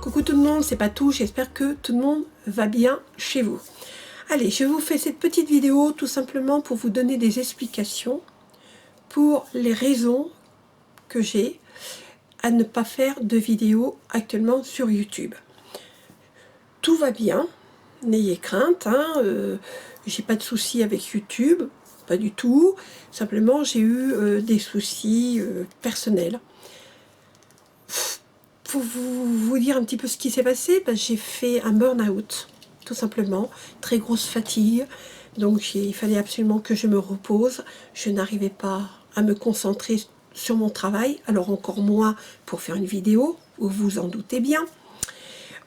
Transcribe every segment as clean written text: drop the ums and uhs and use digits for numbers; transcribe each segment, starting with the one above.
Coucou tout le monde, c'est Patou, j'espère que tout le monde va bien chez vous. Allez, je vous fais cette petite vidéo tout simplement pour vous donner des explications pour les raisons que j'ai à ne pas faire de vidéo actuellement sur YouTube. Tout va bien, n'ayez crainte, j'ai pas de soucis avec YouTube, pas du tout. Simplement, j'ai eu des soucis personnels. Pour vous dire un petit peu ce qui s'est passé, j'ai fait un burn-out, tout simplement, très grosse fatigue, donc il fallait absolument que je me repose. Je n'arrivais pas à me concentrer sur mon travail, alors encore moins pour faire une vidéo, vous vous en doutez bien.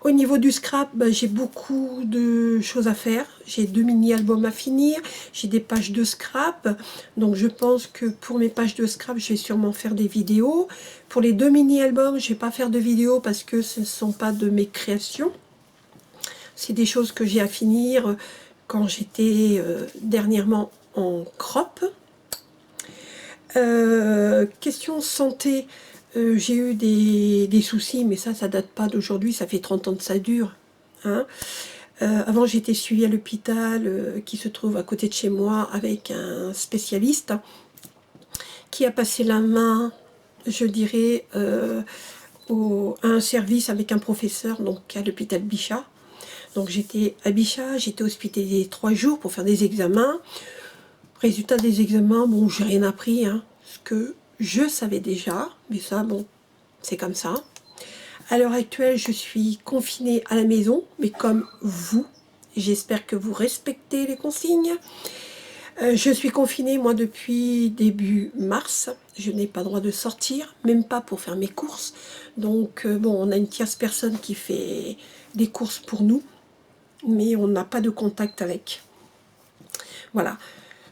Au niveau du scrap, j'ai beaucoup de choses à faire. J'ai 2 mini-albums à finir, j'ai des pages de scrap. Donc je pense que pour mes pages de scrap, je vais sûrement faire des vidéos. Pour les 2 mini-albums, je ne vais pas faire de vidéos parce que ce ne sont pas de mes créations. C'est des choses que j'ai à finir quand j'étais dernièrement en crop. Question santé. J'ai eu des soucis, mais ça date pas d'aujourd'hui, ça fait 30 ans que ça dure. Avant, j'étais suivie à l'hôpital qui se trouve à côté de chez moi avec un spécialiste qui a passé la main, je dirais, à un service avec un professeur, donc à l'hôpital Bichat. Donc j'étais à Bichat, j'étais hospitalisée 3 jours pour faire des examens. Résultat des examens, bon, j'ai rien appris, ce que je savais déjà, mais ça, bon, c'est comme ça. À l'heure actuelle, je suis confinée à la maison, mais comme vous, j'espère que vous respectez les consignes. Je suis confinée, moi, depuis début mars. Je n'ai pas le droit de sortir, même pas pour faire mes courses. Donc, bon, on a une tierce personne qui fait des courses pour nous, mais on n'a pas de contact avec. Voilà.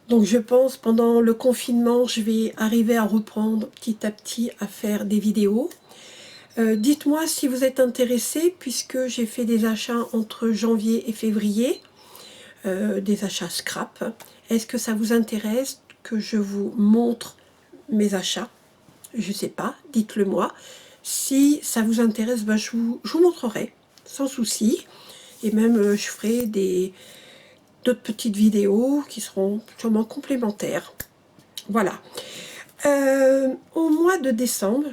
Donc je pense pendant le confinement, je vais arriver à reprendre petit à petit à faire des vidéos. Dites-moi si vous êtes intéressés, puisque j'ai fait des achats entre janvier et février, des achats scrap. Est-ce que ça vous intéresse que je vous montre mes achats? Je ne sais pas, dites-le moi. Si ça vous intéresse, je vous montrerai, sans souci. Et même je ferai d'autres petites vidéos qui seront sûrement complémentaires. Voilà. Au mois de décembre,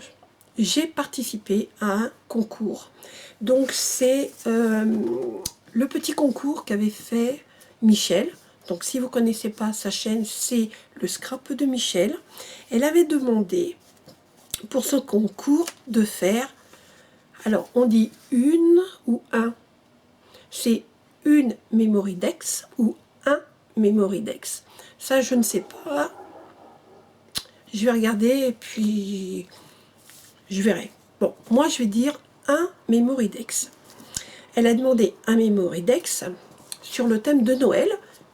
j'ai participé à un concours. Donc c'est le petit concours qu'avait fait Michel. Donc si vous ne connaissez pas sa chaîne, c'est le scrap de Michel. Elle avait demandé pour ce concours de faire, alors on dit une ou un, c'est une Memorydex ou un Memorydex. Ça, je ne sais pas. Je vais regarder et puis je verrai. Bon, moi, je vais dire un Memorydex. Elle a demandé un Memorydex sur le thème de Noël,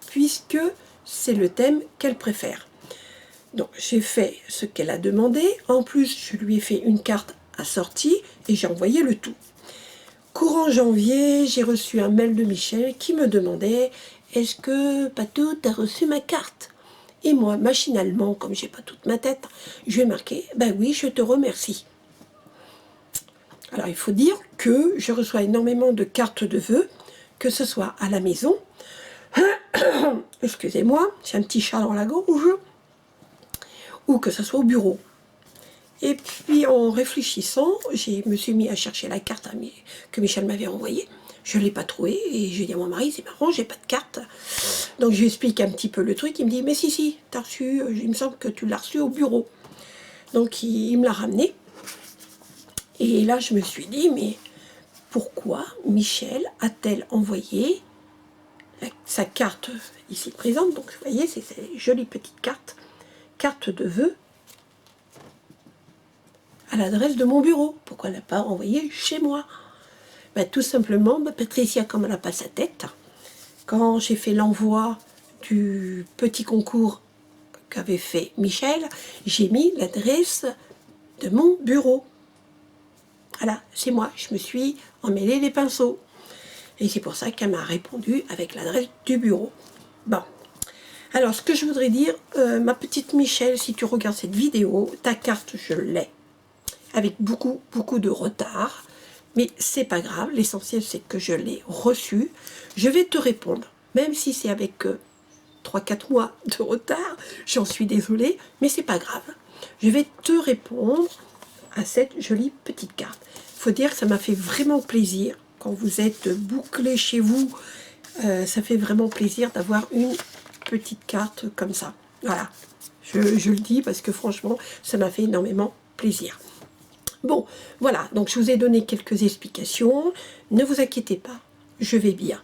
puisque c'est le thème qu'elle préfère. Donc, j'ai fait ce qu'elle a demandé. En plus, je lui ai fait une carte assortie et j'ai envoyé le tout. Courant janvier, j'ai reçu un mail de Michel qui me demandait « Est-ce que, Patou, tu as reçu ma carte ?» Et moi, machinalement, comme j'ai pas toute ma tête, je vais marquer « Ben oui, je te remercie ». Alors, il faut dire que je reçois énormément de cartes de vœux, que ce soit à la maison, excusez-moi, j'ai un petit chat dans la gorge, ou que ce soit au bureau. Et puis en réfléchissant, je me suis mis à chercher la carte que Michel m'avait envoyée. Je ne l'ai pas trouvée et je lui ai dit à mon mari, c'est marrant, j'ai pas de carte. Donc je lui explique un petit peu le truc, il me dit, mais si, t'as reçu, il me semble que tu l'as reçu au bureau. Donc il me l'a ramené. Et là je me suis dit, mais pourquoi Michel a-t-elle envoyé sa carte ici présente? Donc vous voyez, c'est cette jolie petite carte de vœux, à l'adresse de mon bureau. Pourquoi elle n'a pas envoyé chez moi? Tout simplement, Patricia, comme elle n'a pas sa tête, quand j'ai fait l'envoi du petit concours qu'avait fait Michel, j'ai mis l'adresse de mon bureau. Voilà, c'est moi, je me suis emmêlé les pinceaux. Et c'est pour ça qu'elle m'a répondu avec l'adresse du bureau. Bon. Alors, ce que je voudrais dire, ma petite Michel, si tu regardes cette vidéo, ta carte, je l'ai. Avec beaucoup de retard, Mais c'est pas grave, l'essentiel c'est que je l'ai reçu. Je vais te répondre, même si c'est avec 3-4 mois de retard, j'en suis désolée, mais c'est pas grave. Je vais te répondre à cette jolie petite carte. Il faut dire que ça m'a fait vraiment plaisir, quand vous êtes bouclé chez vous, ça fait vraiment plaisir d'avoir une petite carte comme ça. Voilà, je le dis parce que franchement, ça m'a fait énormément plaisir. Bon, voilà, donc je vous ai donné quelques explications. Ne vous inquiétez pas, je vais bien.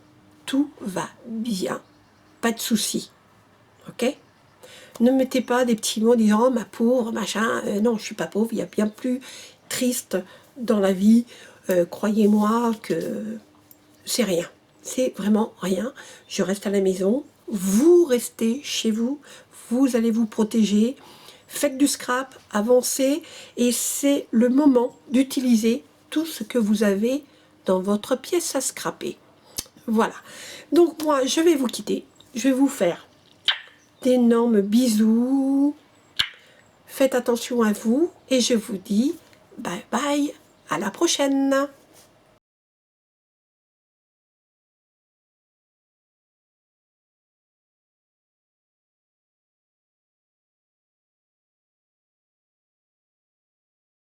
Tout va bien, pas de soucis. Ok? Ne mettez pas des petits mots disant oh, ma pauvre, machin. Non, je suis pas pauvre, il y a bien plus triste dans la vie. Croyez-moi que c'est rien. C'est vraiment rien. Je reste à la maison. Vous restez chez vous. Vous allez vous protéger. Faites du scrap, avancez. Et c'est le moment d'utiliser tout ce que vous avez dans votre pièce à scraper. Voilà. Donc moi, je vais vous quitter. Je vais vous faire d'énormes bisous. Faites attention à vous. Et je vous dis bye bye. À la prochaine.